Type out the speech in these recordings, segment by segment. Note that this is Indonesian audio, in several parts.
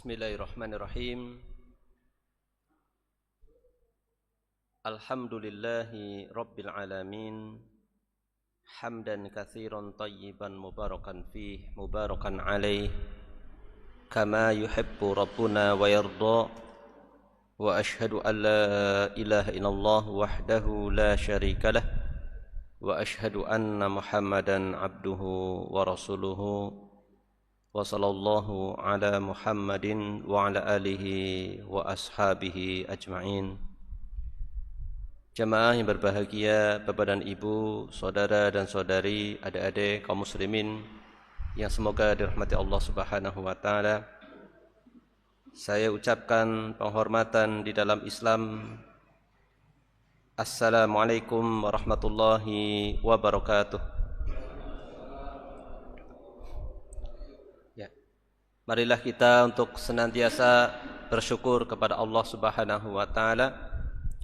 Bismillahirrahmanirrahim. Alhamdulillahi Rabbil alamin. Hamdan katsiran tayyiban mubarakan fih, mubarakan alaih, kama yuhibbu Rabbuna wa yarda. Wa ashhadu an la ilaha illallah wahdahu la syarika lah. Wa ashhadu anna Muhammadan abduhu wa rasuluhu. Wa sallallahu ala Muhammadin wa ala alihi wa ashabihi ajma'in. Jamaah yang berbahagia, Bapak dan Ibu, saudara dan saudari, adik-adik kaum muslimin yang semoga dirahmati Allah Subhanahu wa taala. Saya ucapkan penghormatan di dalam Islam. Assalamualaikum warahmatullahi wabarakatuh. Marilah kita untuk senantiasa bersyukur kepada Allah Subhanahu wa taala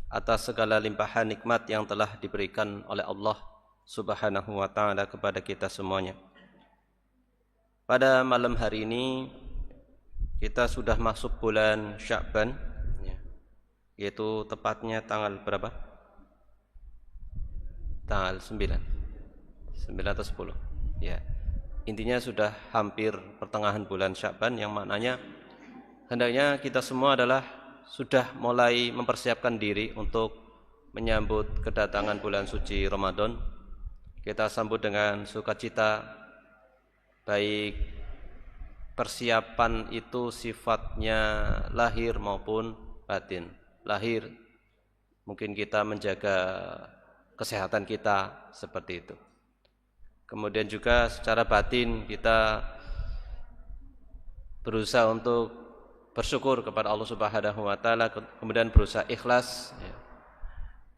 atas segala limpahan nikmat yang telah diberikan oleh Allah Subhanahu wa taala kepada kita semuanya. Pada malam hari ini kita sudah masuk bulan Sya'ban, yaitu tepatnya tanggal berapa? Tanggal 9 atau 10. Ya. Intinya sudah hampir pertengahan bulan Sya'ban, yang maknanya hendaknya kita semua adalah sudah mulai mempersiapkan diri untuk menyambut kedatangan bulan suci Ramadan. Kita sambut dengan sukacita, baik persiapan itu sifatnya lahir maupun batin. Lahir, mungkin kita menjaga kesehatan kita seperti itu. Kemudian juga secara batin kita berusaha untuk bersyukur kepada Allah Subhanahu wa taala, kemudian berusaha ikhlas,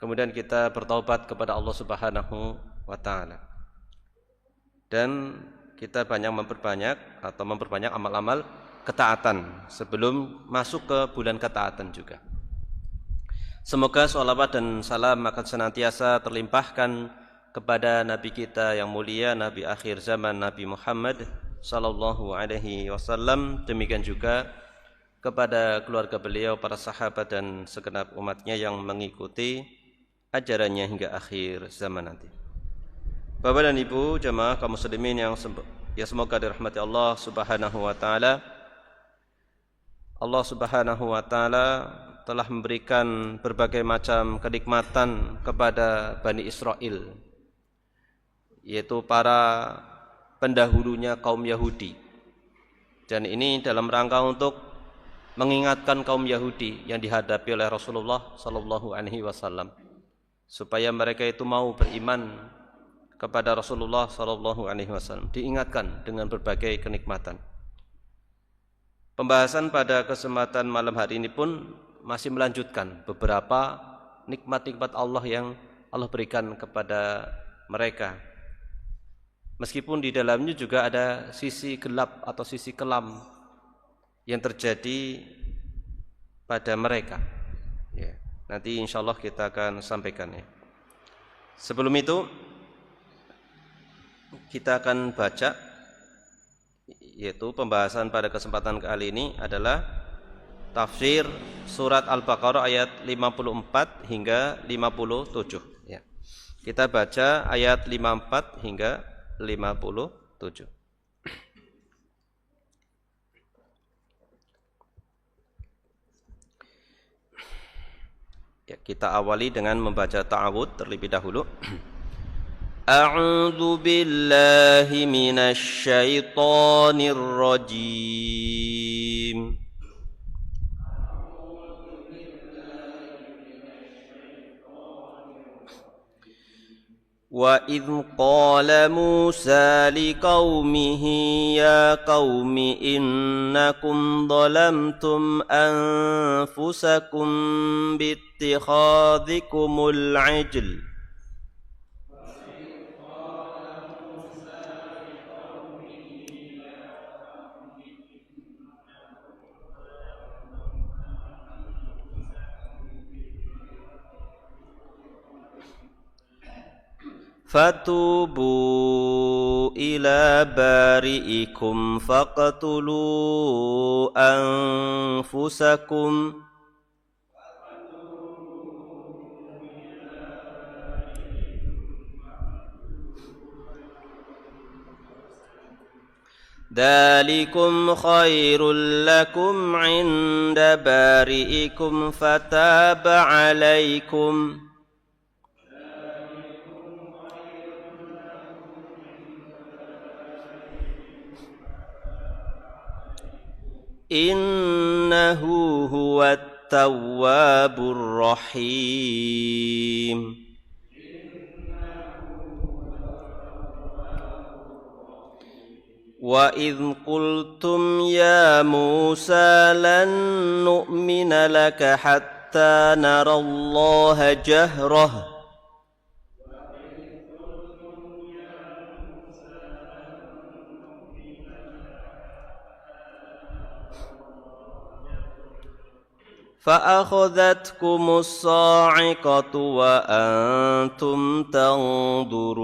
kemudian kita bertaubat kepada Allah Subhanahu wa taala. Dan kita memperbanyak amal-amal ketaatan sebelum masuk ke bulan ketaatan juga. Semoga sholawat dan salam akan senantiasa terlimpahkan kepada Nabi kita yang mulia, Nabi akhir zaman, Nabi Muhammad sallallahu alaihi wasallam. Demikian juga kepada keluarga beliau, para sahabat dan segenap umatnya yang mengikuti ajarannya hingga akhir zaman nanti. Bapak dan Ibu jamaah kaum muslimin yang semoga dirahmati Allah Subhanahu wa taala. Allah Subhanahu wa taala telah memberikan berbagai macam kenikmatan kepada Bani Israel, yaitu para pendahulunya kaum Yahudi. Dan ini dalam rangka untuk mengingatkan kaum Yahudi yang dihadapi oleh Rasulullah sallallahu alaihi wasallam supaya mereka itu mau beriman kepada Rasulullah sallallahu alaihi wasallam, diingatkan dengan berbagai kenikmatan. Pembahasan pada kesempatan malam hari ini pun masih melanjutkan beberapa nikmat-nikmat Allah yang Allah berikan kepada mereka. Meskipun di dalamnya juga ada sisi gelap atau sisi kelam yang terjadi pada mereka. Ya, nanti insyaallah kita akan sampaikan ya. Sebelum itu kita akan baca, yaitu pembahasan pada kesempatan kali ini adalah tafsir surat Al-Baqarah ayat 54 hingga 57 ya. Kita baca ayat 54 hingga 57. Ya, kita awali dengan membaca ta'awudz terlebih dahulu. A'udzu billahi minasy syaithanir rajim. وَإِذْ قَالَ مُوسَى لِقَوْمِهِ يَا قَوْمِ إِنَّكُمْ ظَلَمْتُمْ أَنفُسَكُمْ بِاتِّخَاذِكُمُ الْعِجْلَ fatubu ila bari'ikum faqtulu anfusakum Dalikum khairul lakum 'inda bari'ikum fataba 'alaikum Innahu huwat tawwabur rahim Wa idh qultum ya Musa lan nu'mina laka hatta narallaha jahrah فأخذتكم الصاعقة وأنتم تنظرون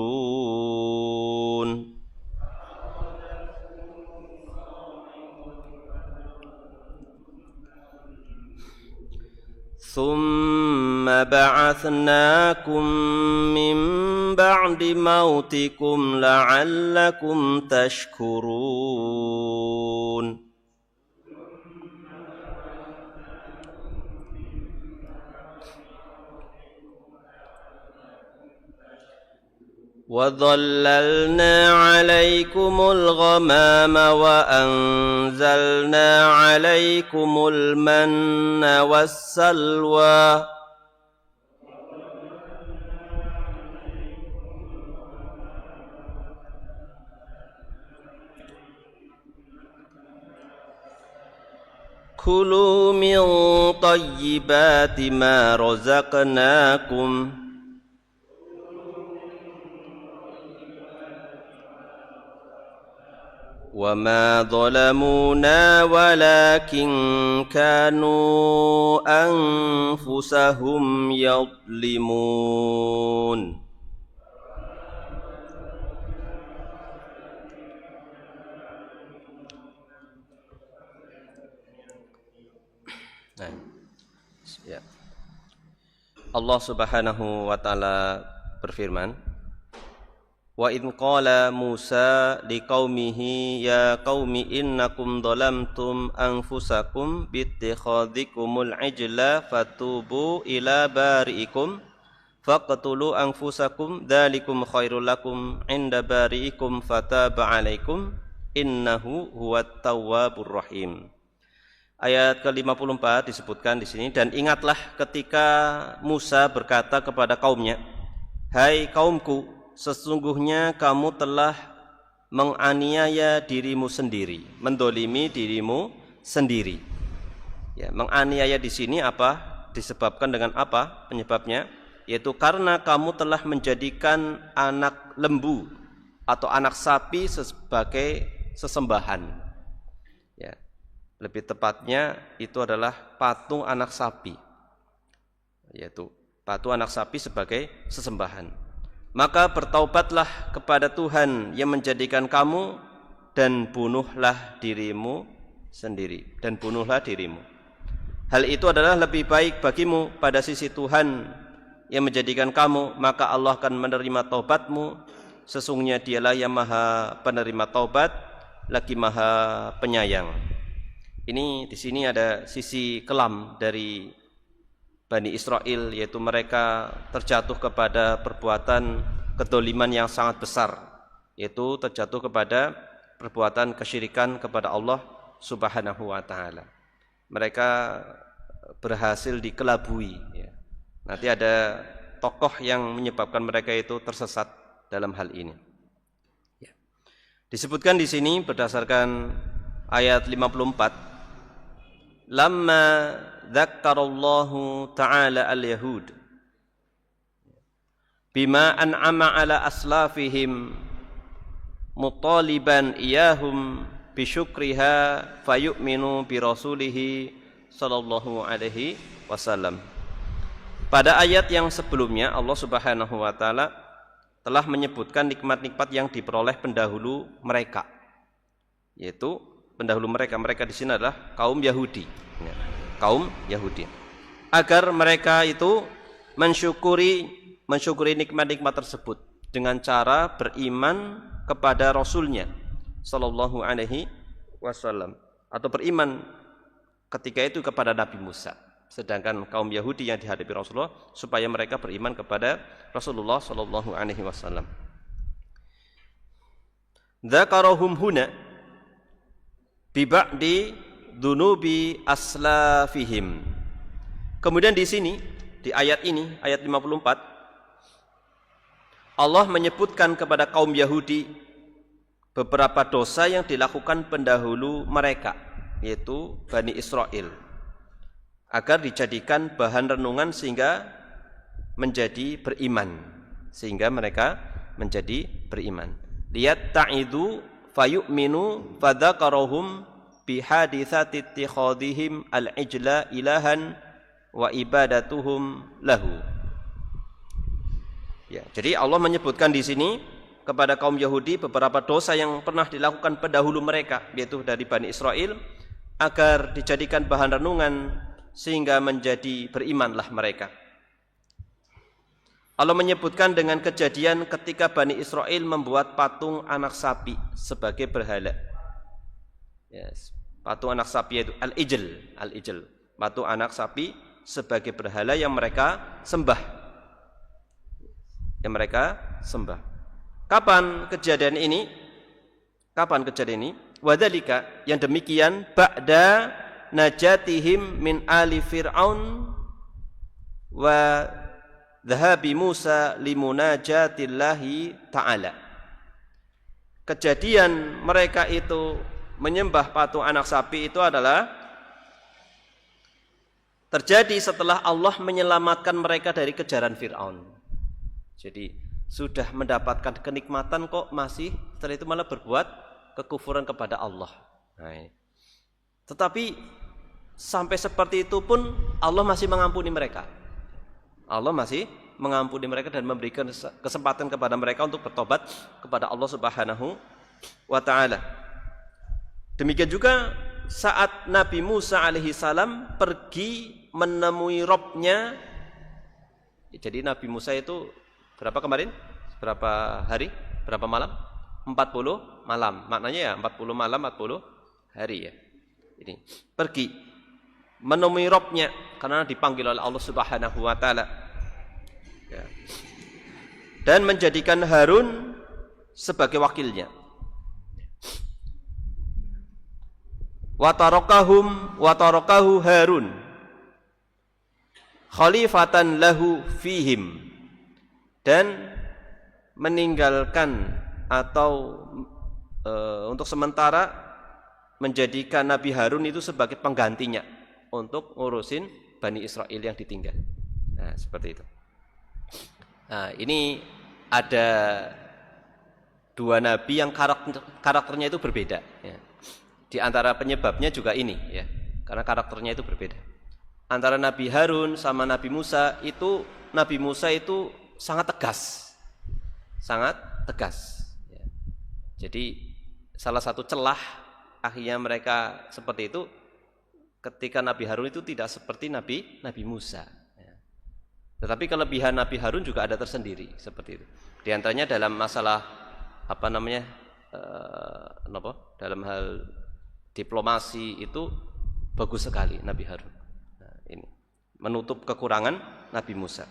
ثم بعثناكم من بعد موتكم لعلكم تشكرون وَظَلَّلْنَا عَلَيْكُمُ الْغَمَامَ وَأَنزَلْنَا عَلَيْكُمُ الْمَنَّ وَالسَّلْوَىٰ كُلُوا مِن طَيِّبَاتِ مَا رَزَقْنَاكُمْ وَمَا ظَلَمُونَا وَلَكِنْ كَانُوا أَنفُسَهُمْ يَظْلِمُونَ Allah Subhanahu wa taala berfirman Wa idh qala Musa liqaumihi ya qaumi innakum dhalamtum anfusakum bittikhadhikumul ijla fatubu ila bari'ikum faqtulu anfusakum dzalikum khairul lakum 'inda bari'ikum fataba 'alaikum innahu huwat tawwabur rahim. Ayat ke-54 disebutkan di sini dan ingatlah ketika Musa berkata kepada kaumnya Hai kaumku sesungguhnya kamu telah menganiaya dirimu sendiri, mendolimi dirimu sendiri. Ya, menganiaya di sini apa? Disebabkan dengan apa? Penyebabnya yaitu karena kamu telah menjadikan anak lembu atau anak sapi sebagai sesembahan. Ya, lebih tepatnya itu adalah patung anak sapi, yaitu patung anak sapi sebagai sesembahan. Maka bertaubatlah kepada Tuhan yang menjadikan kamu dan bunuhlah dirimu sendiri dan bunuhlah dirimu. Hal itu adalah lebih baik bagimu pada sisi Tuhan yang menjadikan kamu, maka Allah akan menerima taubatmu. Sesungguhnya Dialah yang Maha penerima taubat lagi Maha penyayang. Ini di sini ada sisi kelam dari Bani Israel, yaitu mereka terjatuh kepada perbuatan kedoliman yang sangat besar, yaitu terjatuh kepada perbuatan kesyirikan kepada Allah Subhanahu wa taala. Mereka berhasil dikelabui. Ya. Nanti ada tokoh yang menyebabkan mereka itu tersesat dalam hal ini. Ya. Disebutkan di sini berdasarkan ayat 54. Lamma dzakkarallahu ta'ala al-yahud bima an'ama ala aslafihim mutaliban iyahum bisyukriha fayu'minu bi rasulihi sallallahu alaihi wasallam. Pada ayat yang sebelumnya Allah Subhanahu wa taala telah menyebutkan nikmat-nikmat yang diperoleh pendahulu mereka, yaitu pendahulu mereka di sini adalah kaum Yahudi, ya, kaum Yahudi, agar mereka itu mensyukuri nikmat-nikmat tersebut dengan cara beriman kepada Rasulnya Sallallahu Alaihi Wasallam, atau beriman ketika itu kepada Nabi Musa. Sedangkan kaum Yahudi yang dihadapi Rasulullah supaya mereka beriman kepada Rasulullah Sallallahu Alaihi Wasallam. Dzakarahum huna bi ba'di dunubi aslafihim. Kemudian di sini, di ayat ini, ayat 54, Allah menyebutkan kepada kaum Yahudi beberapa dosa yang dilakukan pendahulu mereka, yaitu Bani Israel, agar dijadikan bahan renungan sehingga menjadi beriman, sehingga mereka menjadi beriman. Lihat ta'idu fayu'minu fadzakarahum bihaditsati ittikhadihim al-ijla ilahan wa ibadatuhum lahu. Ya, jadi Allah menyebutkan di sini kepada kaum Yahudi beberapa dosa yang pernah dilakukan pendahulu mereka, yaitu dari Bani Israel, agar dijadikan bahan renungan sehingga menjadi berimanlah mereka. Allah menyebutkan dengan kejadian ketika Bani Israel membuat patung anak sapi sebagai berhala. Yes. Patung anak sapi itu al-ijl, patung anak sapi sebagai berhala yang mereka sembah. Kapan kejadian ini? Wadzalika, yang demikian ba'da najatihim min ali fir'aun wa dhahabi Musa limunajatillahi ta'ala. Kejadian mereka itu menyembah patung anak sapi itu adalah terjadi setelah Allah menyelamatkan mereka dari kejaran Fir'aun. Jadi sudah mendapatkan kenikmatan kok masih setelah itu malah berbuat kekufuran kepada Allah. Nah, tetapi sampai seperti itu pun Allah masih mengampuni mereka. Allah masih mengampuni mereka dan memberikan kesempatan kepada mereka untuk bertobat kepada Allah Subhanahu wa taala. Demikian juga saat Nabi Musa alaihi salam pergi menemui Rabb-nya. Jadi Nabi Musa itu berapa kemarin? Berapa hari? Berapa malam? 40 malam. Maknanya ya 40 malam, 40 hari ya. Ini pergi menemui Rabb-nya karena dipanggil oleh Allah Subhanahu wa taala. Ya. Dan menjadikan Harun sebagai wakilnya. Wa tarakahu Harun khalifatan lahu fihim, dan meninggalkan atau untuk sementara menjadikan Nabi Harun itu sebagai penggantinya untuk ngurusin Bani Israel yang ditinggal. Nah, seperti itu. Nah, ini ada dua nabi yang karakternya itu berbeda. Ya. Di antara penyebabnya juga ini, ya, karena karakternya itu berbeda. Antara Nabi Harun sama Nabi Musa itu, Nabi Musa itu sangat tegas. Ya. Jadi salah satu celah akhirnya mereka seperti itu ketika Nabi Harun itu tidak seperti Nabi Musa. Ya. Tetapi kelebihan Nabi Harun juga ada tersendiri seperti itu. Di antaranya dalam masalah dalam hal diplomasi itu bagus sekali Nabi Harun. Nah, ini menutup kekurangan Nabi Musa.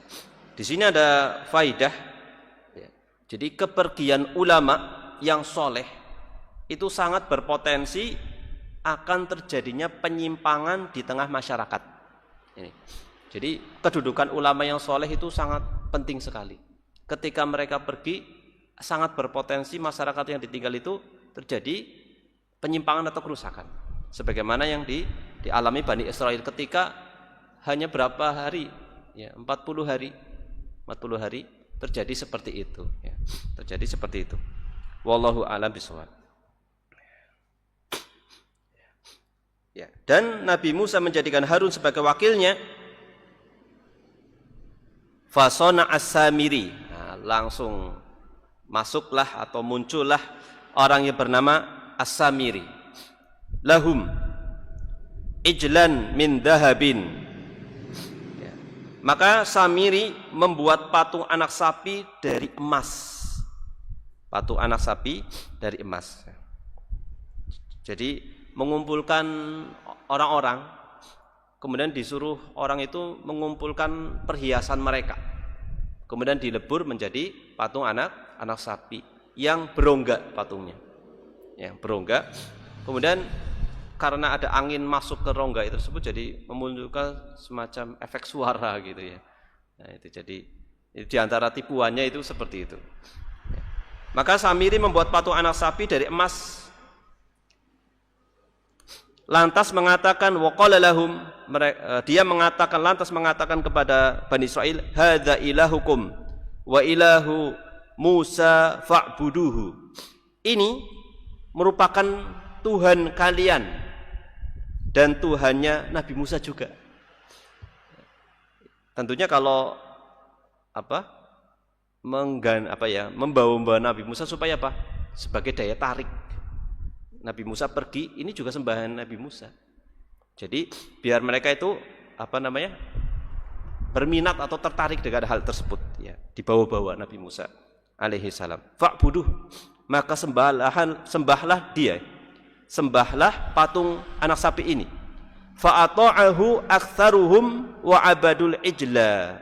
Di sini ada faidah. Ya. Jadi kepergian ulama yang soleh itu sangat berpotensi akan terjadinya penyimpangan di tengah masyarakat. Ini. Jadi kedudukan ulama yang soleh itu sangat penting sekali. Ketika mereka pergi, sangat berpotensi masyarakat yang ditinggal itu terjadi penyimpangan atau kerusakan. Sebagaimana yang dialami Bani Israel ketika hanya berapa hari, ya 40 hari terjadi seperti itu. Ya, terjadi seperti itu. Wallahu a'lam bishawab. Ya, dan Nabi Musa menjadikan Harun sebagai wakilnya. Fasona as-Samiri, nah, langsung masuklah atau muncullah orang yang bernama As-Samiri. Lahum ijlan min dahabin. Ya. Maka Samiri membuat patung anak sapi dari emas. Patung anak sapi dari emas. Jadi mengumpulkan orang-orang, kemudian disuruh orang itu mengumpulkan perhiasan mereka, kemudian dilebur menjadi patung anak sapi yang berongga patungnya, yang berongga. Kemudian karena ada angin masuk ke rongga itu tersebut, jadi memunculkan semacam efek suara gitu ya. Nah, itu jadi di antara tipuannya itu seperti itu. Maka Samiri membuat patung anak sapi dari emas. Lantas mengatakan waqala lahum, dia lantas mengatakan kepada Bani Israil, hadza ilahukum wa ilahu Musa fa'buduhu. Ini merupakan Tuhan kalian dan Tuhannya Nabi Musa juga. Tentunya kalau membawa Nabi Musa supaya apa? Sebagai daya tarik. Nabi Musa pergi, ini juga sembahan Nabi Musa. Jadi biar mereka itu berminat atau tertarik dengan hal tersebut ya, dibawa-bawa Nabi Musa alaihi salam. Fa'buduh, maka sembahlah dia. Sembahlah patung anak sapi ini. Fa'ata'ahu aktsaruhum wa abadul ijla.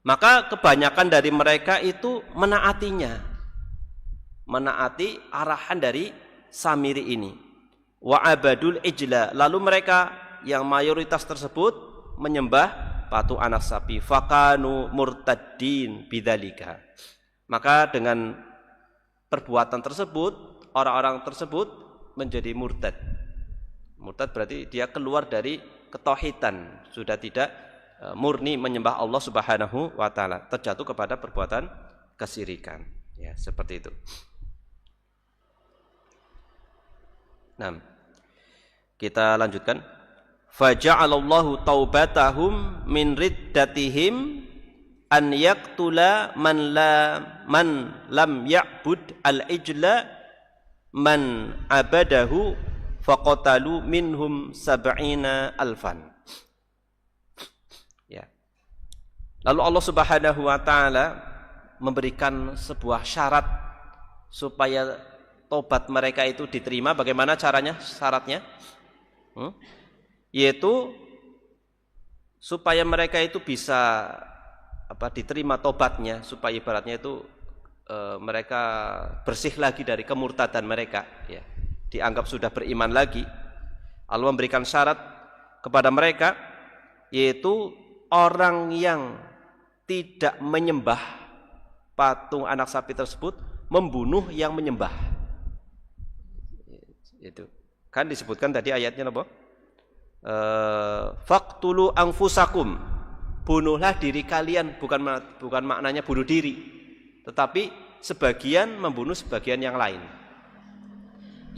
Maka kebanyakan dari mereka itu menaatinya. Menaati arahan dari Samiri ini. Wa abadul ijla. Lalu mereka yang mayoritas tersebut menyembah patung anak sapi. Fakanu murtaddin bidzalika. Maka dengan perbuatan tersebut, orang-orang tersebut menjadi murtad. Murtad berarti dia keluar dari ketauhidan, sudah tidak murni menyembah Allah Subhanahu wa taala, terjatuh kepada perbuatan kesyirikan. Ya, seperti itu. Nah, kita lanjutkan. Faja'alallahu taubatahum min riddatihim an yaqtula man lam ya'bud al-ijla man abadahu faqatalu minhum sab'ina alfan. Ya. Lalu Allah Subhanahu wa taala memberikan sebuah syarat supaya tobat mereka itu diterima. Bagaimana caranya? Syaratnya yaitu supaya mereka itu bisa diterima tobatnya, supaya ibaratnya itu mereka bersih lagi dari kemurtadan mereka ya, dianggap sudah beriman lagi. Allah memberikan syarat kepada mereka, yaitu orang yang tidak menyembah patung anak sapi tersebut membunuh yang menyembah. Itu kan disebutkan tadi ayatnya apa? Faqtulu anfusakum, bunuhlah diri kalian, bukan maknanya bunuh diri, tetapi sebagian membunuh sebagian yang lain.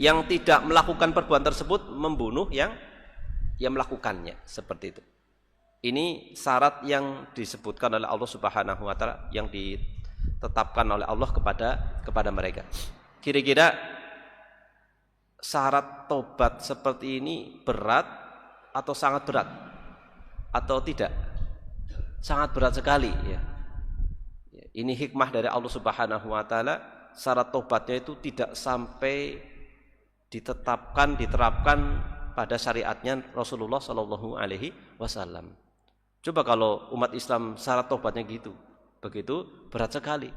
Yang tidak melakukan perbuatan tersebut membunuh yang melakukannya, seperti itu. Ini syarat yang disebutkan oleh Allah Subhanahu wa taala, yang ditetapkan oleh Allah kepada mereka. Kira-kira syarat tobat seperti ini berat atau sangat berat atau tidak? Sangat berat sekali ya. Ini hikmah dari Allah Subhanahu wa taala, syarat tobatnya itu tidak sampai diterapkan pada syariatnya Rasulullah sallallahu alaihi wasallam. Coba kalau umat Islam syarat tobatnya begitu berat sekali.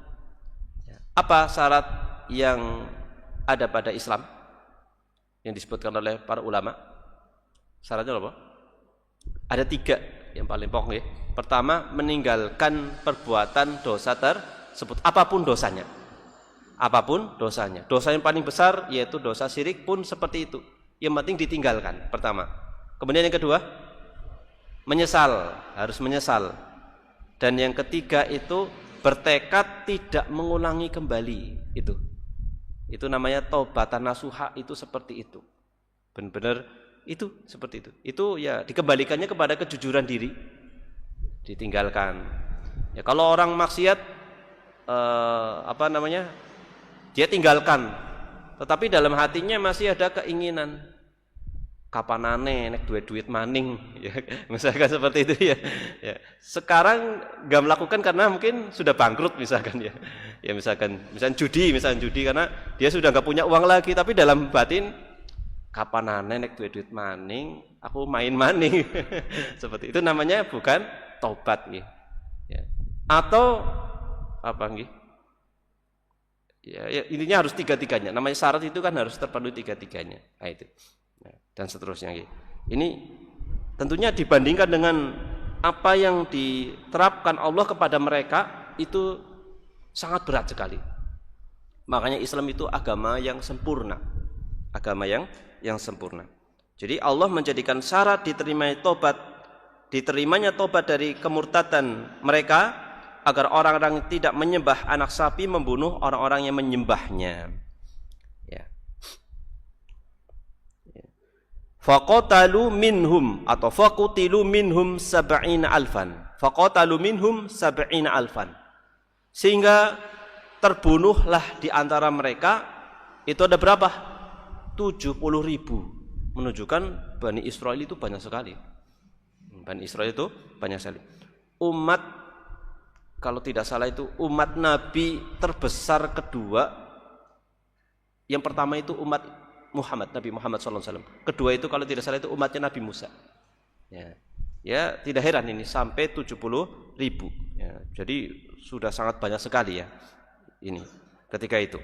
Apa syarat yang ada pada Islam yang disebutkan oleh para ulama? Syaratnya apa? Ada 3 yang paling pokok ya. Pertama, meninggalkan perbuatan dosa tersebut, apapun dosanya. Apapun dosanya. Dosa yang paling besar yaitu dosa syirik pun seperti itu. Yang penting ditinggalkan, pertama. Kemudian yang kedua, menyesal, harus menyesal. Dan yang ketiga itu bertekad tidak mengulangi kembali. Itu namanya taubatan nasuha, itu seperti itu. Benar-benar itu seperti itu. Itu ya dikembalikannya kepada kejujuran diri. Ditinggalkan. Ya, kalau orang maksiat dia tinggalkan, tetapi dalam hatinya masih ada keinginan kapanane nek duit maning ya, misalkan seperti itu ya. Sekarang nggak melakukan karena mungkin sudah bangkrut misalkan ya. Misalkan judi karena dia sudah nggak punya uang lagi, tapi dalam batin kapanane nek duit maning aku main maning. Seperti itu namanya bukan taubat nih. Ya. Atau apa nih? Ya, intinya harus tiga-tiganya. Namanya syarat itu kan harus terpenuhi tiga-tiganya. Nah, itu. Dan seterusnya. Ini tentunya dibandingkan dengan apa yang diterapkan Allah kepada mereka itu sangat berat sekali. Makanya Islam itu agama yang sempurna. Agama yang sempurna. Jadi Allah menjadikan syarat diterimanya tobat dari kemurtadan mereka agar orang-orang tidak menyembah anak sapi, membunuh orang-orang yang menyembahnya. Faqatalu minhum atau faqutilu minhum sab'ina alfan. Faqatalu minhum sab'ina alfan. Sehingga terbunuhlah di antara mereka itu ada berapa? 70.000. Menunjukkan Bani Israel itu banyak sekali. Bani Israel itu banyak sekali. Umat, kalau tidak salah itu umat Nabi terbesar kedua. Yang pertama itu umat Nabi Muhammad SAW. Kedua itu kalau tidak salah itu umatnya Nabi Musa. Ya tidak heran ini sampai 70.000. Ya, jadi sudah sangat banyak sekali ya ini ketika itu.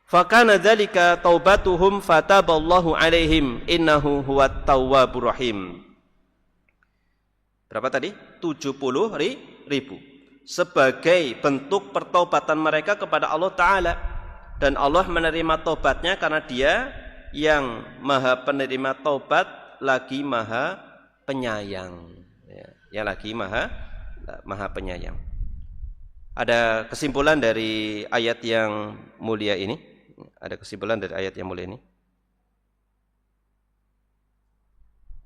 Fakana dzalika taubatuhum fataballahu alaihim innahu huwat tawwabur rahim. Berapa tadi? 70.000. Sebagai bentuk pertaubatan mereka kepada Allah Ta'ala. Dan Allah menerima taubatnya karena dia yang maha penerima taubat lagi maha penyayang. Yang lagi maha penyayang. Ada kesimpulan dari ayat yang mulia ini.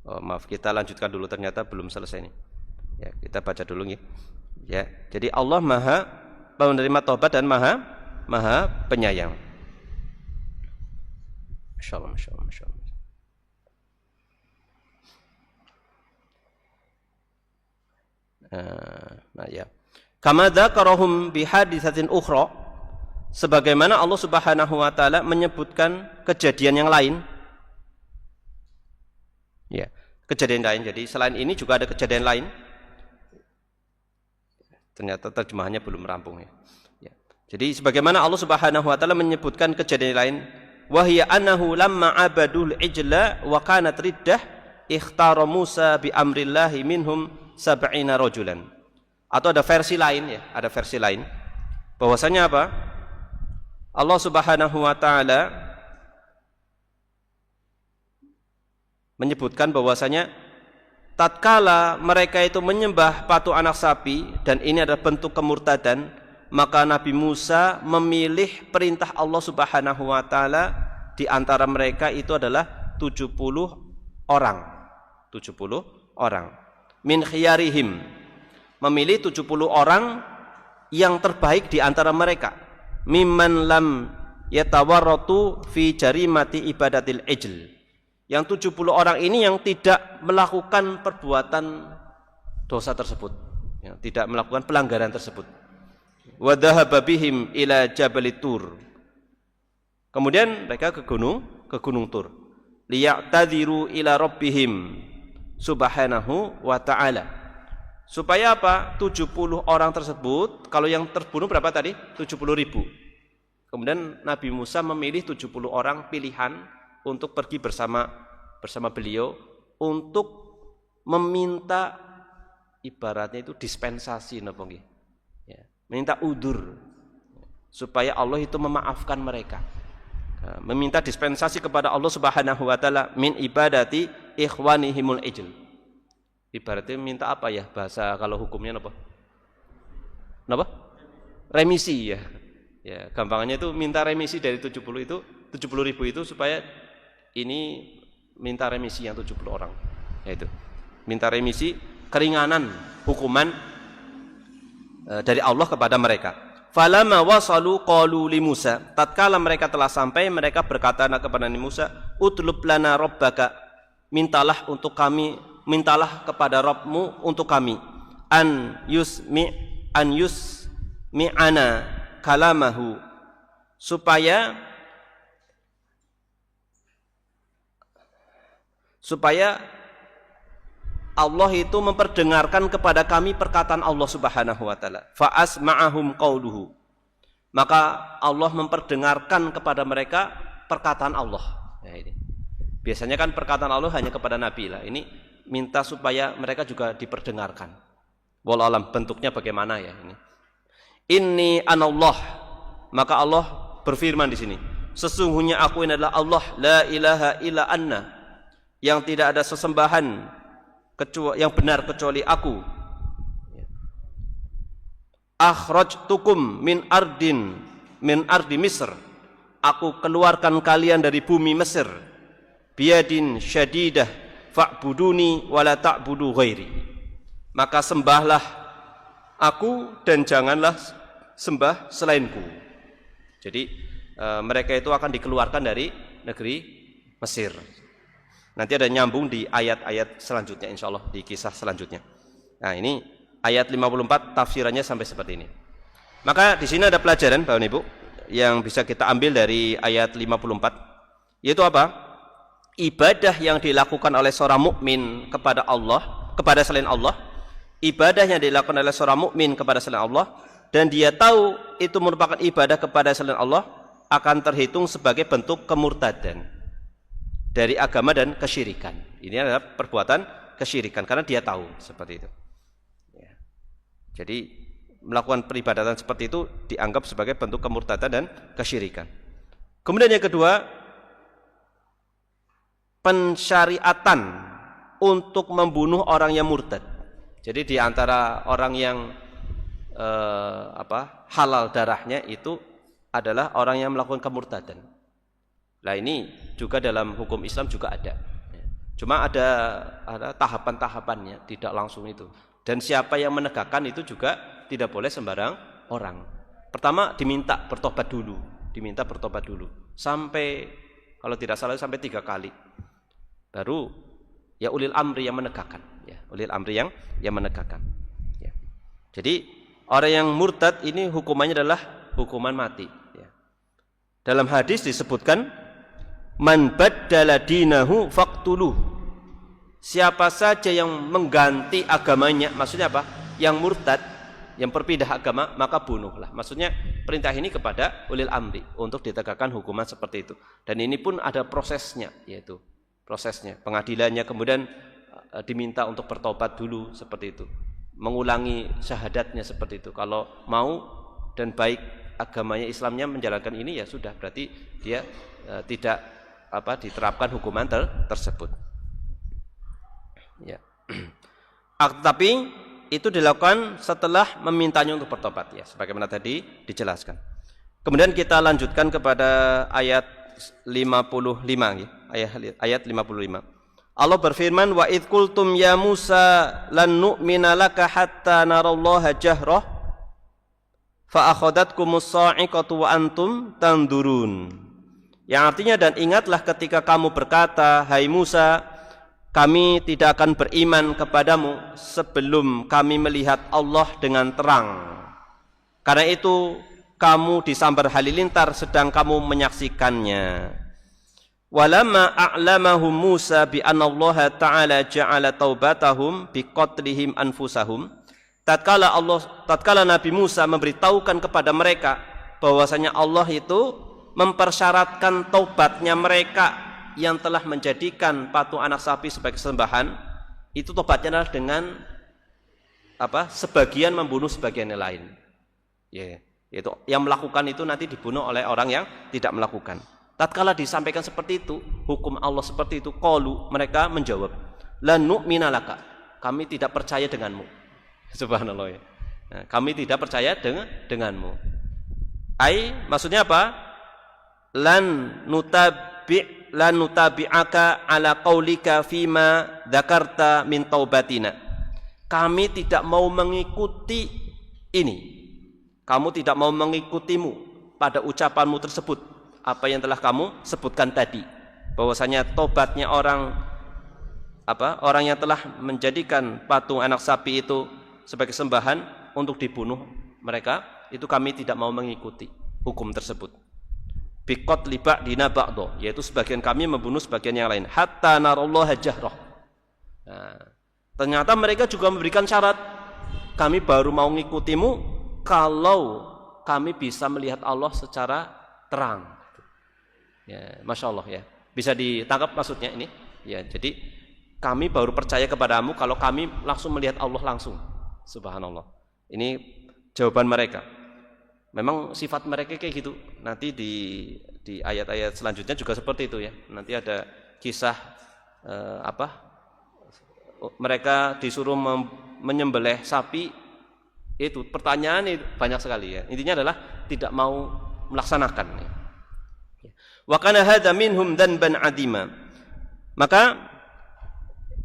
Oh, maaf, kita lanjutkan dulu, ternyata belum selesai ini. Ya, kita baca dulu ya. Jadi Allah maha penerima taubat dan maha penyayang. Masya Allah. Nah ya. Kama dzakarahum bihaditsatin ukhra, sebagaimana Allah Subhanahu wa taala menyebutkan kejadian yang lain. Ya, kejadian lain. Jadi selain ini juga ada kejadian lain. Ternyata terjemahannya belum rampung ya. Jadi sebagaimana Allah Subhanahu wa taala menyebutkan kejadian lain, wa hiya annahu lamma abadul ijla wa kanat riddah ikhtara Musa bi amrillahi minhum 70 rajulan. Atau ada versi lain ya, bahwasanya apa? Allah Subhanahu wa taala menyebutkan bahwasanya tatkala mereka itu menyembah patung anak sapi dan ini adalah bentuk kemurtadan, maka Nabi Musa memilih perintah Allah Subhanahu wa taala, di antara mereka itu adalah 70 orang. Min khiyarihim, memilih 70 orang yang terbaik di antara mereka. Mimman lam yatawarratu fi jarimati ibadatil ijl. Yang 70 orang ini yang tidak melakukan perbuatan dosa tersebut, tidak melakukan pelanggaran tersebut. Wa dhahaba bihim ila Jabal Tur. Kemudian mereka ke gunung Tur. Liya'tadhiru ila rabbihim subhanahu wa ta'ala. Supaya apa? 70 orang tersebut, kalau yang terbunuh berapa tadi? 70.000. Kemudian Nabi Musa memilih 70 orang pilihan untuk pergi bersama beliau untuk meminta, ibaratnya itu dispensasi napa nggih? Minta udur supaya Allah itu memaafkan mereka. Meminta dispensasi kepada Allah Subhanahu wa taala min ibadati ikhwanihimul ijl. Ibaratnya minta apa ya? Bahasa kalau hukumnya apa? Remisi ya. Ya, gampangannya itu minta remisi dari 70 itu, 70.000 itu supaya ini minta remisi yang 70 orang. Yaitu minta remisi keringanan hukuman dari Allah kepada mereka. Falamma wasalu qalu li Musa, tatkala mereka telah sampai, mereka berkata kepada Nabi Musa, utlub lana rabbaka, mintalah kepada Rabbmu untuk kami, an yusmi'ana kalamahu, supaya Allah itu memperdengarkan kepada kami perkataan Allah Subhanahu wa taala. Fa asma'ahum qauluhu. Maka Allah memperdengarkan kepada mereka perkataan Allah. Ya, ini. Biasanya kan perkataan Allah hanya kepada nabi lah. Ini minta supaya mereka juga diperdengarkan. Wallahu alam bentuknya bagaimana ya ini. Inni anallah. Maka Allah berfirman di sini, sesungguhnya aku ini adalah Allah, la ilaha illa anna. Yang tidak ada sesembahan yang benar kecuali aku. Akhrajtukum min ardi Misr. Aku keluarkan kalian dari bumi Mesir. Biyadin syadidah fa'buduni wala ta'budu ghairi. Maka sembahlah aku dan janganlah sembah selainku. Jadi mereka itu akan dikeluarkan dari negeri Mesir. Nanti ada nyambung di ayat-ayat selanjutnya, insyaallah di kisah selanjutnya. Nah, ini ayat 54 tafsirannya sampai seperti ini. Maka di sini ada pelajaran Bapak Ibu yang bisa kita ambil dari ayat 54, yaitu apa? Ibadah yang dilakukan oleh seorang mukmin kepada Allah, kepada selain Allah, ibadah yang dilakukan oleh seorang mukmin kepada selain Allah, dan dia tahu itu merupakan ibadah kepada selain Allah, akan terhitung sebagai bentuk kemurtadan dari agama dan kesyirikan. Ini adalah perbuatan kesyirikan karena dia tahu seperti itu. Ya. Jadi melakukan peribadatan seperti itu dianggap sebagai bentuk kemurtadan dan kesyirikan. Kemudian yang kedua, pensyariatan untuk membunuh orang yang murtad. Jadi di antara orang yang halal darahnya itu adalah orang yang melakukan kemurtadan. Nah, ini juga dalam hukum Islam juga ada. Cuma ada tahapan-tahapannya, tidak langsung itu. Dan siapa yang menegakkan itu juga tidak boleh sembarang orang. Pertama diminta bertobat dulu. Sampai kalau tidak salah sampai 3 kali. Baru ya ulil amri yang menegakkan. Ya, ulil amri yang menegakkan. Ya. Jadi orang yang murtad ini hukumannya adalah hukuman mati. Ya. Dalam hadis disebutkan, man baddala dinahu faqtuluh. Siapa saja yang mengganti agamanya, maksudnya apa? Yang murtad, yang berpindah agama, maka bunuhlah. Maksudnya perintah ini kepada ulil amri untuk ditegakkan hukuman seperti itu. Dan ini pun ada prosesnya, yaitu prosesnya, pengadilannya, kemudian diminta untuk bertobat dulu seperti itu. Mengulangi syahadatnya seperti itu. Kalau mau dan baik agamanya Islamnya menjalankan ini, ya sudah, berarti dia tidak diterapkan hukuman tersebut. Ya. Tapi itu dilakukan setelah memintanya untuk bertobat, ya, sebagaimana tadi dijelaskan. Kemudian kita lanjutkan kepada ayat 55, ya, ayat 55. Allah berfirman, wa idh qultum ya Musa lan nu'mina laka hatta narallaha jahrah fa akhadatkumus sa'iqatu wa antum tandurun. Yang artinya, dan ingatlah ketika kamu berkata, hai Musa, kami tidak akan beriman kepadamu sebelum kami melihat Allah dengan terang. Karena itu kamu disambar halilintar sedang kamu menyaksikannya. Walamma a'lamahum Musa bi anna Allah ta'ala ja'ala taubatahum bi qatlihim anfusahum. Tatkala Nabi Musa memberitahukan kepada mereka bahwasanya Allah itu mempersyaratkan taubatnya mereka yang telah menjadikan patung anak sapi sebagai sembahan, itu taubatnya adalah dengan sebagian membunuh sebagian yang lain. Ya, yaitu yang melakukan itu nanti dibunuh oleh orang yang tidak melakukan. Tatkala disampaikan seperti itu, hukum Allah seperti itu, qalu, mereka menjawab, la nu'mina laka, kami tidak percaya denganmu. Subhanallah, ya. Nah, kami tidak percaya denganmu. Maksudnya apa? Lan nutabi'aka ala qaulika fima dzakarta min taubatina. Kami tidak mau mengikuti ini. kamu tidak mau mengikutimu pada ucapanmu tersebut, apa yang telah kamu sebutkan tadi, bahwasanya tobatnya orang yang telah menjadikan patung anak sapi itu sebagai sembahan untuk dibunuh mereka, itu kami tidak mau mengikuti hukum tersebut. Biqat libak dina ba'do, yaitu sebagian kami membunuh sebagian yang lain. Hatta narallah jahrah. Nah, ternyata mereka juga memberikan syarat, kami baru mau ngikutimu kalau kami bisa melihat Allah secara terang. Ya, Masya Allah ya. Bisa ditangkap maksudnya ini? Ya, jadi kami baru percaya kepadamu kalau kami langsung melihat Allah langsung. Subhanallah. Ini jawaban mereka. Memang sifat mereka kayak gitu. Nanti di ayat-ayat selanjutnya juga seperti itu ya. Nanti ada kisah mereka disuruh menyembelih sapi. Itu pertanyaan itu banyak sekali ya. Intinya adalah tidak mau melaksanakan. Wa kana hadza minhum dzanban adima. Maka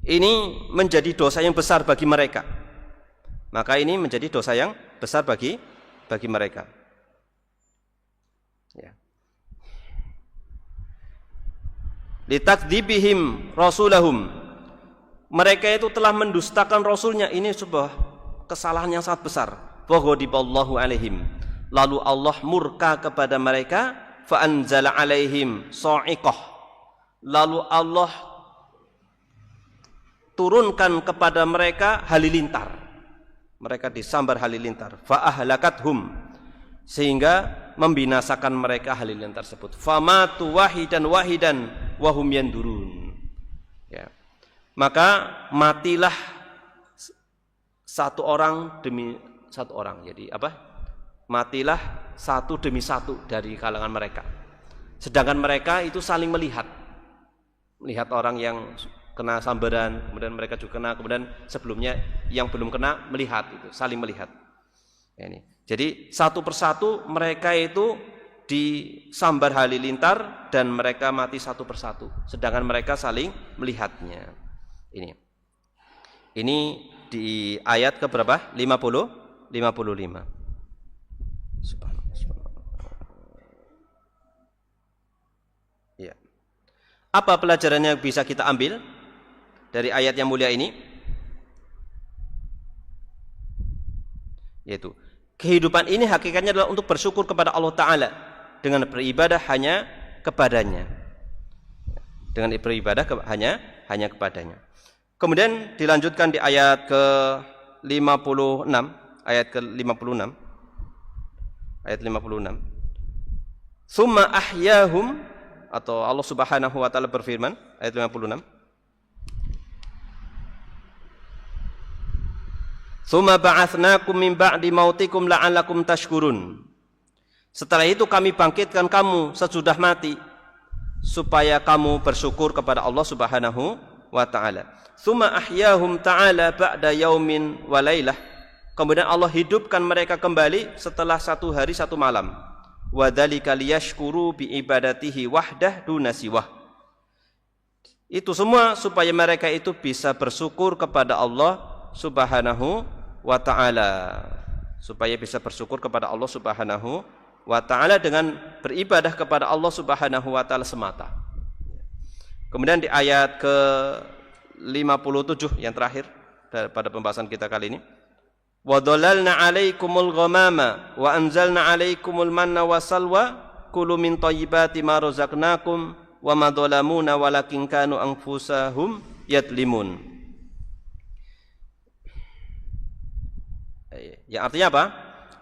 ini menjadi dosa yang besar bagi mereka. Maka ini menjadi dosa yang besar bagi mereka. Ya. Litakdzibihim rasulahum. Mereka itu telah mendustakan rasulnya. Ini sebuah kesalahan yang sangat besar. Wa ghadiballahu alaihim. Lalu Allah murka kepada mereka, fa anzala alaihim sa'iqah. Lalu Allah turunkan kepada mereka halilintar. Mereka disambar halilintar. Fa ahlakathum, sehingga membinasakan mereka halilintar tersebut. Famatu wahidan wahum yandurun. Ya. Maka matilah satu orang demi satu orang. Jadi matilah satu demi satu dari kalangan mereka. Sedangkan mereka itu saling melihat orang yang kena sambaran, kemudian mereka juga kena, kemudian sebelumnya yang belum kena melihat, itu saling melihat. Ya, ini. Jadi satu persatu mereka itu disambar halilintar dan mereka mati satu persatu, sedangkan mereka saling melihatnya. Ini di ayat ke berapa? 55. Subhanallah. Ya. Apa pelajaran yang bisa kita ambil dari ayat yang mulia ini? Yaitu kehidupan ini hakikatnya adalah untuk bersyukur kepada Allah Ta'ala dengan beribadah hanya kepadanya. Dengan beribadah hanya kepadanya. Kemudian dilanjutkan di ayat ke-56, ayat ke-56. Ayat 56. Tsumma ahyahum, atau Allah Subhanahu wa taala berfirman, ayat 56. Tsumma ba'atsnakum min ba'di mautikum la'allakum tashkurun. Setelah itu kami bangkitkan kamu sesudah mati supaya kamu bersyukur kepada Allah Subhanahu wa taala. Tsumma ahyahum ta'ala ba'da yaumin wa lailah. Kemudian Allah hidupkan mereka kembali setelah satu hari satu malam. Wa dzalika liyashkuru bi ibadatihi wahdah duna siwah. Itu semua supaya mereka itu bisa bersyukur kepada Allah Subhanahu wa ta'ala. Supaya bisa bersyukur kepada Allah Subhanahu wa ta'ala dengan beribadah kepada Allah Subhanahu wa ta'ala semata. Kemudian di ayat ke-57 yang terakhir pada pembahasan kita kali ini. Wa dhalalna 'alaikumul ghamama wa anzalna 'alaikumul manna wassalwa kulu min thayyibati ma razaqnakum wa ma dhalamuna walakin kanu anfusahum yadlimun. Yang artinya apa?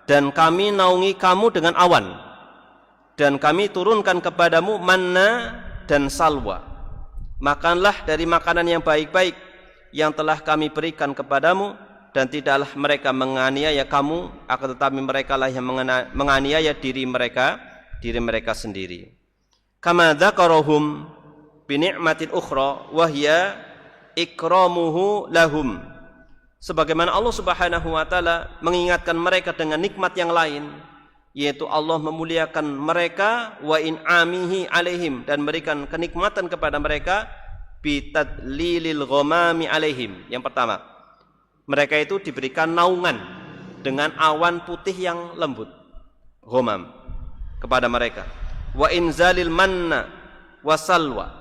Dan kami naungi kamu dengan awan, dan kami turunkan kepadamu manna dan salwa. Makanlah dari makanan yang baik-baik yang telah kami berikan kepadamu, dan tidaklah mereka menganiaya kamu, akan tetapi mereka lah yang menganiaya diri mereka sendiri. Kama dzakarahum bi ni'matin ukhra wa hiya ikramuhu lahum. Sebagaimana Allah Subhanahu wa taala mengingatkan mereka dengan nikmat yang lain, yaitu Allah memuliakan mereka wa in'amihi alaihim, dan memberikan kenikmatan kepada mereka bitadlilil ghamami alaihim. Yang pertama, mereka itu diberikan naungan dengan awan putih yang lembut. ghamam kepada mereka. Wa inzalil manna wasalwa.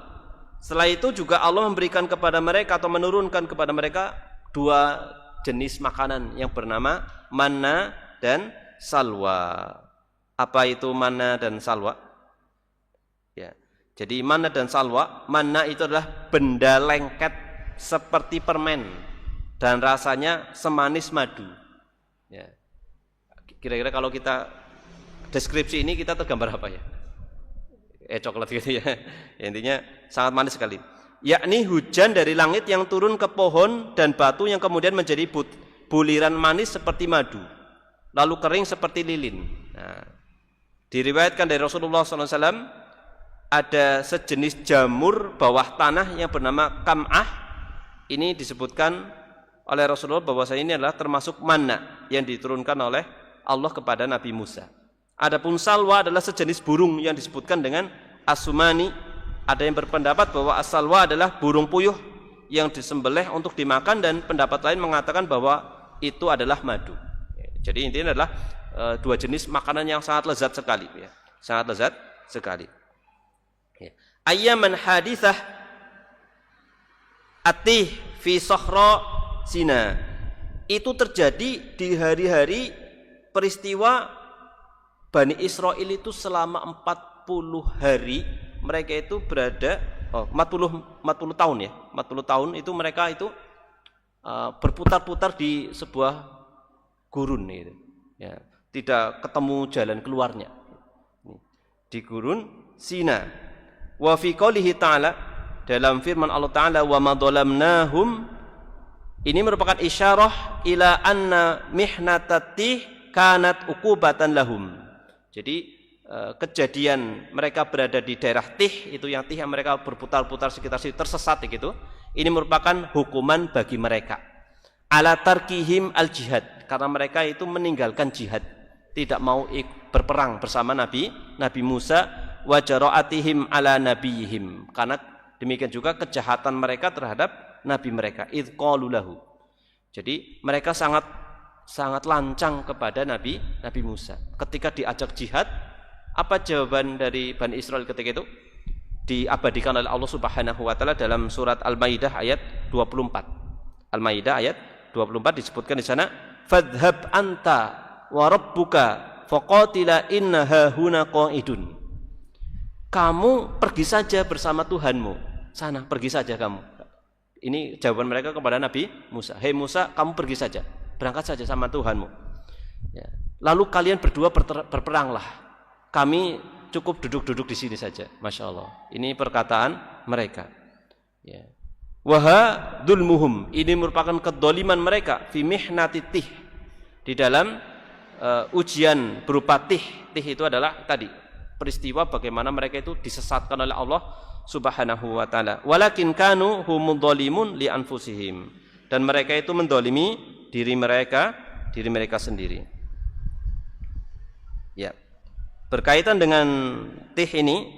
Setelah itu juga Allah memberikan kepada mereka atau menurunkan kepada mereka 2 jenis makanan yang bernama manna dan salwa. Apa itu manna dan salwa? Ya. Jadi manna dan salwa, manna itu adalah benda lengket seperti permen dan rasanya semanis madu. Ya. Kira-kira kalau kita deskripsi ini kita tergambar apa ya? Coklat gitu ya. Intinya sangat manis sekali. Yakni hujan dari langit yang turun ke pohon dan batu yang kemudian menjadi buliran manis seperti madu, lalu kering seperti lilin. Nah, diriwayatkan dari Rasulullah SAW ada sejenis jamur bawah tanah yang bernama kam'ah. Ini disebutkan oleh Rasulullah bahwasanya ini adalah termasuk manna yang diturunkan oleh Allah kepada Nabi Musa. Adapun salwa adalah sejenis burung yang disebutkan dengan asumani. Ada yang berpendapat bahwa as-salwa adalah burung puyuh yang disembelih untuk dimakan, dan pendapat lain mengatakan bahwa itu adalah madu. Jadi intinya adalah 2 jenis makanan yang sangat lezat sekali, ya. Sangat lezat sekali. Ya. Ayyaman hadithah atih fi sahra Sina. Itu terjadi di hari-hari peristiwa Bani Israel itu selama 40 hari mereka itu berada 40 tahun ya. 40 tahun itu mereka itu berputar-putar di sebuah gurun gitu. Ya, tidak ketemu jalan keluarnya. Di gurun Sina. Wa fi qoulihi ta'ala, dalam firman Allah Ta'ala, wa ma dhalamnahum, ini merupakan isyarah ila anna mihnatatih kanat uqubatan lahum. Jadi kejadian mereka berada di daerah Tih, itu yang Tih yang mereka berputar-putar sekitar situ tersesat gitu, ini merupakan hukuman bagi mereka. Ala tarkihim al jihad, karena mereka itu meninggalkan jihad, tidak mau berperang bersama Nabi Musa. Wa jara'atihim ala nabiyihim, karena demikian juga kejahatan mereka terhadap nabi mereka. Idz qalu lahu. Jadi mereka sangat lancang kepada Nabi Musa. Ketika diajak jihad, apa jawaban dari Bani Israel ketika itu? Diabadikan oleh Allah Subhanahu wa taala dalam surat Al-Maidah ayat 24. Al-Maidah ayat 24 disebutkan di sana, "Fadhhab anta wa rabbuka faqatila inna hahuna qa'idun." Kamu pergi saja bersama Tuhanmu. Sana, pergi saja kamu. Ini jawaban mereka kepada Nabi Musa. Hei Musa, kamu pergi saja. Berangkat saja sama Tuhanmu. Ya. Lalu kalian berdua berperanglah. Kami cukup duduk-duduk di sini saja. Masya Allah. Ini perkataan mereka. Ya. Waha dulmuhum. Ini merupakan kedoliman mereka. Fi mihnatitih. Di dalam ujian berupa tih. Tih itu adalah tadi peristiwa bagaimana mereka itu disesatkan oleh Allah Subhanahu wa taala. Walakin kanu humud dhalimun li anfusihim. Dan mereka itu mendolimi diri mereka sendiri. Ya. Berkaitan dengan tih ini,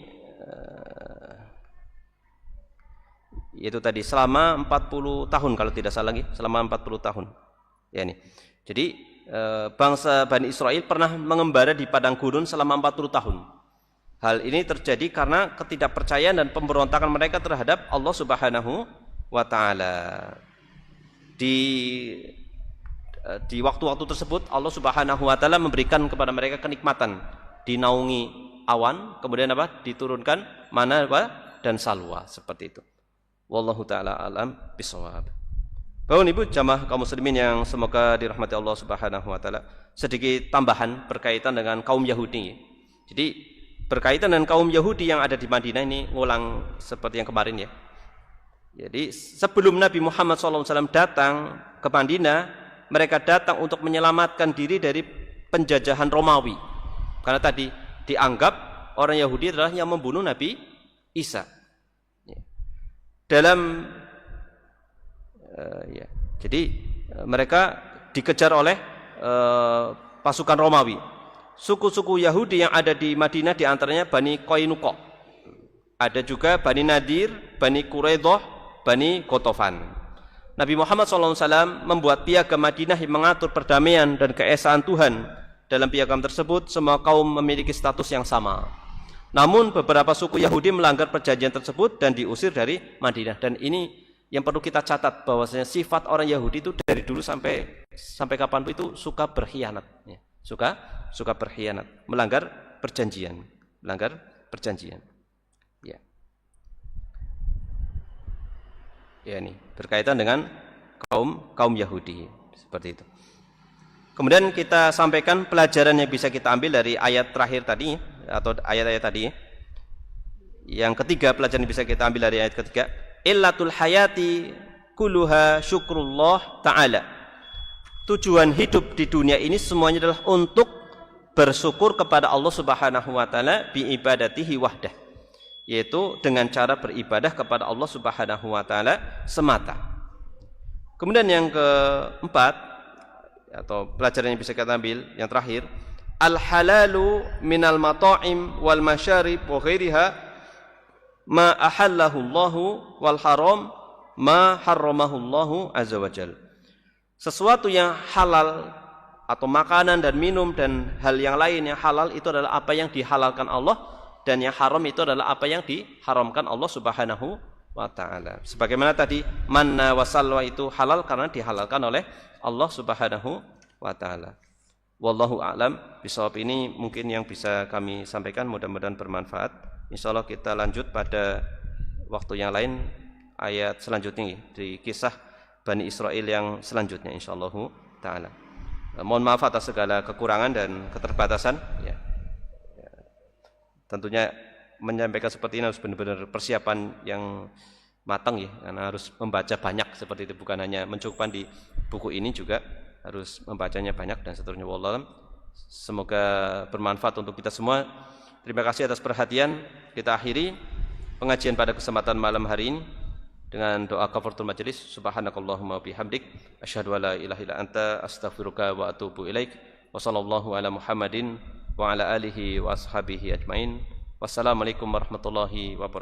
yaitu tadi selama 40 tahun kalau tidak salah lagi, selama 40 tahun. Ya ini. Jadi bangsa Bani Israel pernah mengembara di padang gurun selama 40 tahun. Hal ini terjadi karena ketidakpercayaan dan pemberontakan mereka terhadap Allah Subhanahu wa taala. Di waktu-waktu tersebut Allah Subhanahu wa taala memberikan kepada mereka kenikmatan, dinaungi awan, kemudian apa? Diturunkan manna dan salwa, seperti itu. Wallahu taala alam bisawab. Bapak Ibu jamaah kaum muslimin yang semoga dirahmati Allah Subhanahu wa taala, sedikit tambahan berkaitan dengan kaum Yahudi. Jadi berkaitan dengan kaum Yahudi yang ada di Madinah ini, ngulang seperti yang kemarin ya. Jadi sebelum Nabi Muhammad SAW datang ke Madinah, mereka datang untuk menyelamatkan diri dari penjajahan Romawi. Karena tadi dianggap orang Yahudi adalah yang membunuh Nabi Isa. Jadi mereka dikejar oleh pasukan Romawi. Suku-suku Yahudi yang ada di Madinah diantaranya Bani Qainuqa, ada juga Bani Nadir, Bani Quraidah, Bani Qatafan. Nabi Muhammad SAW membuat piagam Madinah yang mengatur perdamaian dan keesaan Tuhan dalam piagam tersebut semua kaum memiliki status yang sama. Namun beberapa suku Yahudi melanggar perjanjian tersebut dan diusir dari Madinah. Dan ini yang perlu kita catat, bahwasanya sifat orang Yahudi itu dari dulu sampai kapanpun itu suka berkhianat, ya. Suka berkhianat, melanggar perjanjian. Ya. Ya, ini berkaitan dengan kaum Yahudi seperti itu. Kemudian kita sampaikan pelajaran yang bisa kita ambil dari ayat terakhir tadi atau ayat-ayat tadi. Yang ketiga, pelajaran yang bisa kita ambil dari ayat ketiga, illatul hayati kulluha syukrullah ta'ala. Tujuan hidup di dunia ini semuanya adalah untuk bersyukur kepada Allah Subhanahu wa taala bi ibadatihi wahdah, yaitu dengan cara beribadah kepada Allah Subhanahu wa taala semata. Kemudian yang keempat atau pelajaran yang bisa kita ambil yang terakhir, al halalu minal mata'im wal masyarib wa ghairiha ma ahallahu Allahu wal haram ma harramahu Allahu azza wajalla. Sesuatu yang halal atau makanan dan minum dan hal yang lain yang halal itu adalah apa yang dihalalkan Allah, dan yang haram itu adalah apa yang diharamkan Allah Subhanahu wa taala. Sebagaimana tadi manna wa salwa itu halal karena dihalalkan oleh Allah Subhanahu wa taala. Wallahu a'lam bishawab. Ini mungkin yang bisa kami sampaikan, mudah-mudahan bermanfaat. Insyaallah kita lanjut pada waktu yang lain ayat selanjutnya di kisah Bani Israel yang selanjutnya insyaallah taala. Mohon maaf atas segala kekurangan dan keterbatasan ya. Tentunya menyampaikan seperti ini harus benar-benar persiapan yang matang ya, karena harus membaca banyak seperti itu, bukan hanya mencukupkan di buku ini, juga harus membacanya banyak dan seterusnya. Wallahu a'lam. Semoga bermanfaat untuk kita semua. Terima kasih atas perhatian. Kita akhiri pengajian pada kesempatan malam hari ini dengan doa kafaratul majelis. Subhanakallahumma bihamdik asyhadu an la ilaha illa anta astaghfiruka wa atubu ilaik. Wa sallallahu ala Muhammadin wa ala alihi wa ashabihi ajmain. Wassalamualaikum warahmatullahi wabarakatuh.